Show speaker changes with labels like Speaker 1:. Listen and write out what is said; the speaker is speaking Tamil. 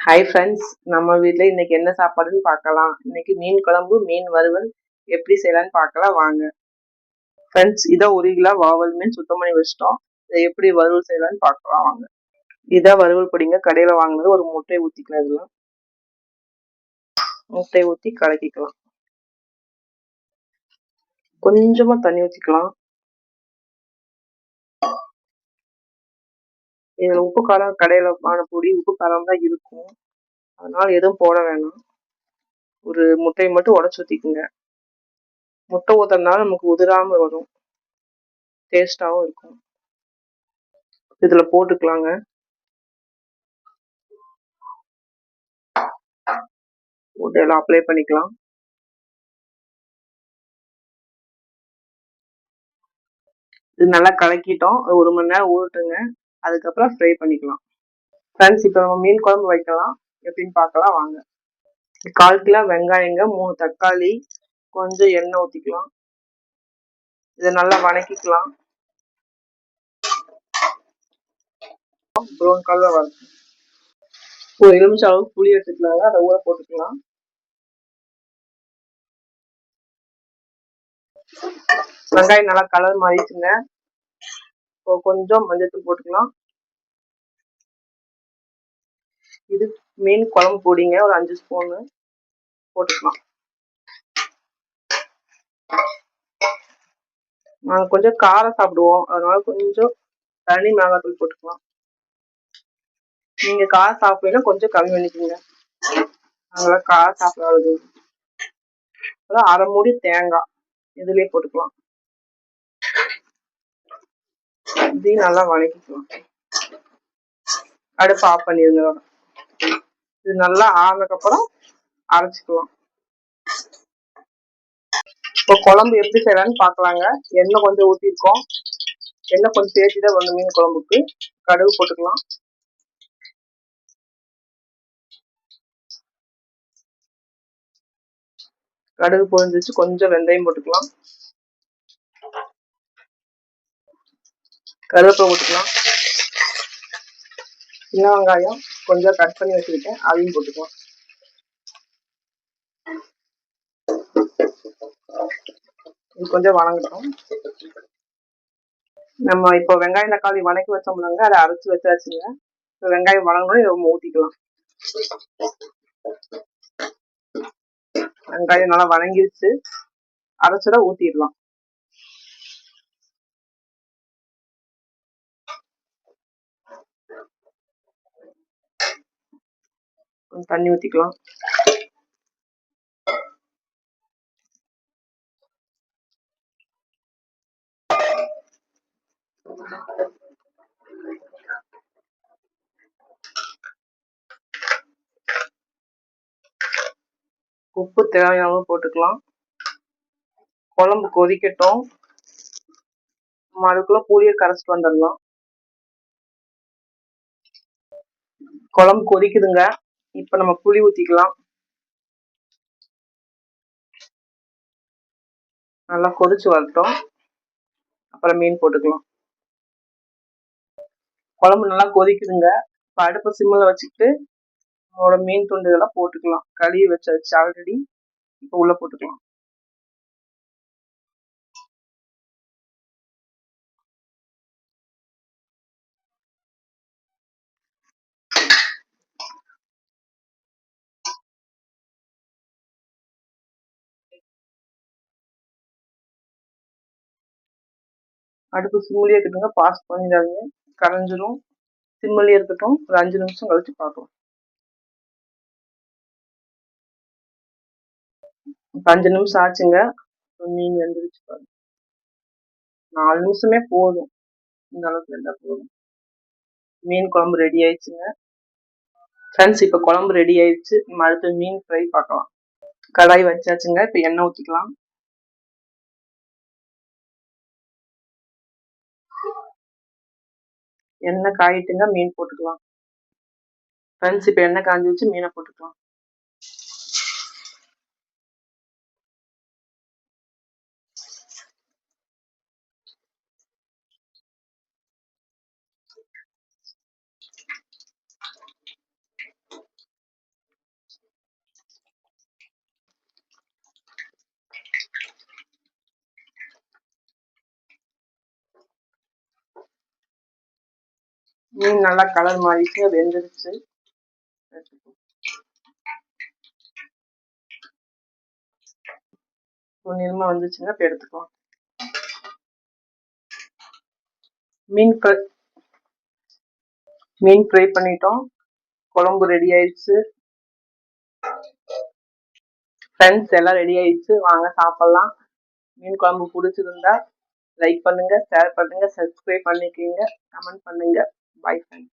Speaker 1: ஹாய் ஃப்ரெண்ட்ஸ், நம்ம வீட்டில் இன்னைக்கு என்ன சாப்பாடுன்னு பார்க்கலாம். இன்னைக்கு மீன் குழம்பு, மீன் வறுவல் எப்படி செய்யலான்னு பார்க்கலாம் வாங்க. ஃப்ரெண்ட்ஸ், இதை 1 கிலோ வாவல் மீன் சுத்தம் பண்ணி வச்சிட்டோம். இதை எப்படி வறுவல் செய்யலான்னு பார்க்கலாம் வாங்க. இதான் வறுவல் பொடிங்க, கடையில் வாங்கினது. ஒரு முட்டையை ஊற்றிக்கலாம். இதில் முட்டையை ஊற்றி கலக்கிக்கலாம். கொஞ்சமாக தண்ணி ஊற்றிக்கலாம். இதில் உப்பு காரம் கடையில் வாங்கின பொடி உப்பு காரம் தான் இருக்கும், அதனால எதுவும் போட வேணாம். ஒரு முட்டையை மட்டும் உடச்சி ஊற்றிக்குங்க. முட்டை ஊற்றுறதுனால நமக்கு உதிராமல் வரும், டேஸ்டாகவும் இருக்கும். இதில் போட்டுக்கலாங்க. போட்டு எல்லாம் அப்ளை பண்ணிக்கலாம். இது நல்லா கலக்கிட்டோம். 1 மணி நேரம் ஊறட்டுங்க. அதுக்கப்புறம் ஃப்ரை பண்ணிக்கலாம். ஃப்ரெண்ட்ஸ், இப்போ நம்ம மீன் குழம்பு வைக்கலாம். எப்படின்னு பார்க்கலாம் வாங்க. 1/4 கிலோ வெங்காயங்க, 3 தக்காளி, கொஞ்சம் எண்ணெய் ஊற்றிக்கலாம். இதை நல்லா வணக்கிக்கலாம். ப்ரௌன் கலர் வரும். ஒரு எலுமிச்சை அளவுக்கு புளி எடுத்துக்கலாங்க, அதை ஊற போட்டுக்கலாம். வெங்காயம் நல்லா கலர் மாறிடுச்சுங்க. இப்போ கொஞ்சம் மஞ்சத்தூள் போட்டுக்கலாம். இது மீன் குழம்பு பொடிங்க, ஒரு 5 ஸ்பூனு போட்டுக்கலாம். நாங்கள் கொஞ்சம் காரம் சாப்பிடுவோம், அதனால கொஞ்சம் தனி மிளகாத்தூள் போட்டுக்கலாம். நீங்கள் காரம் சாப்பிடலாம், கொஞ்சம் கம்மி பண்ணிக்கோங்க. அதெல்லாம் காரம் சாப்பிடாது. அப்புறம் 1/2 மூடி தேங்காய் இதுலேயே போட்டுக்கலாம். இதையும் நல்லா வணக்கிக்கலாம். அடுப்பு ஆஃப் பண்ணிடுங்க. இது நல்லா ஆனதுக்கப்புறம் அரைச்சிக்கலாம். இப்போ குழம்பு எப்படி செய்யலான்னு பார்க்கலாங்க. எண்ணெய் கொஞ்சம் ஊற்றிருக்கோம். எண்ணெய் கொஞ்சம் சேர்த்து தான் வரணும் மீன் குழம்புக்கு. கடுகு போட்டுக்கலாம். கடுகு பொரிஞ்சிச்சு, கொஞ்சம் வெந்தயம் போட்டுக்கலாம். கருவேப்பிலை போட்டுக்கலாம். சின்ன வெங்காயம் கொஞ்சம் கட் பண்ணி வச்சுக்கிட்டேன், அதையும் போட்டுக்கலாம். இது கொஞ்சம் வணங்கட்டும். நம்ம இப்போ வெங்காயம் தக்காளி வணக்கி வச்சோம்னாங்க, அதை அரைச்சி வச்சாச்சுங்க. இப்போ வெங்காயம் வணங்கணும், இதை ஊற்றிக்கலாம். வெங்காயம் நல்லா வணங்கிடுச்சு, அரைச்சதை ஊற்றிடலாம். கொஞ்சம் தண்ணி ஊற்றிக்கலாம். உப்பு தேவையான போட்டுக்கலாம். குழம்பு கொதிக்கட்டும். நம்ம அதுக்குள்ள புளியை கரைச்சிட்டு வந்துடலாம். குழம்பு கொதிக்குதுங்க. இப்போ நம்ம புளி ஊற்றிக்கலாம். நல்லா கொதிச்சு வரட்டும், அப்புறம் மீன் போட்டுக்கலாம். குழம்பு நல்லா கொதிக்குதுங்க. இப்போ அடுப்பு சிம்மில் வச்சுக்கிட்டு நம்மளோட மீன் துண்டுகள்லாம் போட்டுக்கலாம். கழுவி வச்சாச்சு ஆல்ரெடி. இப்போ உள்ள போட்டுக்கலாம். அடுப்பு சிம்மிலே இருக்கட்டுங்க, பாஸ் பண்ணிடாதீங்க, கரைஞ்சிரும். சிம்மிலே இருக்கட்டும், ஒரு 5 நிமிஷம் கழிச்சு பார்க்கலாம். 5 நிமிஷம் ஆச்சுங்க. மீன் வெந்துருச்சு பாருங்க. 4 நிமிஷமே போதும், இந்த அளவுக்கு வெந்தா போதும். மீன் குழம்பு ரெடி ஆயிடுச்சுங்க. ஃப்ரெண்ட்ஸ், இப்போ குழம்பு ரெடி ஆயிடுச்சு. நம்ம அடுத்து மீன் ஃப்ரை பார்க்கலாம். கடாய் வச்சாச்சுங்க. இப்போ எண்ணெய் ஊற்றிக்கலாம். எண்ணெய் காயிட்டுங்க, மீன் போட்டுக்கலாம். ஃப்ரெண்ட்ஸ், இப்போ எண்ணெய் காஞ்சி வச்சு மீனை போட்டுக்கலாம். மீன் நல்லா கலர் மாறிடுச்சு, வெந்துருச்சு. பொன்னிறமா வந்துச்சுங்க, இப்போ எடுத்துக்கலாம். மீன் ஃப்ரை பண்ணிட்டோம். குழம்பு ரெடி ஆயிடுச்சு. ஃப்ரெண்ட்ஸ் எல்லாம் ரெடி ஆயிடுச்சு, வாங்க சாப்பிடலாம். மீன் குழம்பு பிடிச்சிருந்தா லைக் பண்ணுங்க, ஷேர் பண்ணுங்க, சப்ஸ்கிரைப் பண்ணிக்கோங்க, கமெண்ட் பண்ணுங்க. Bye friends.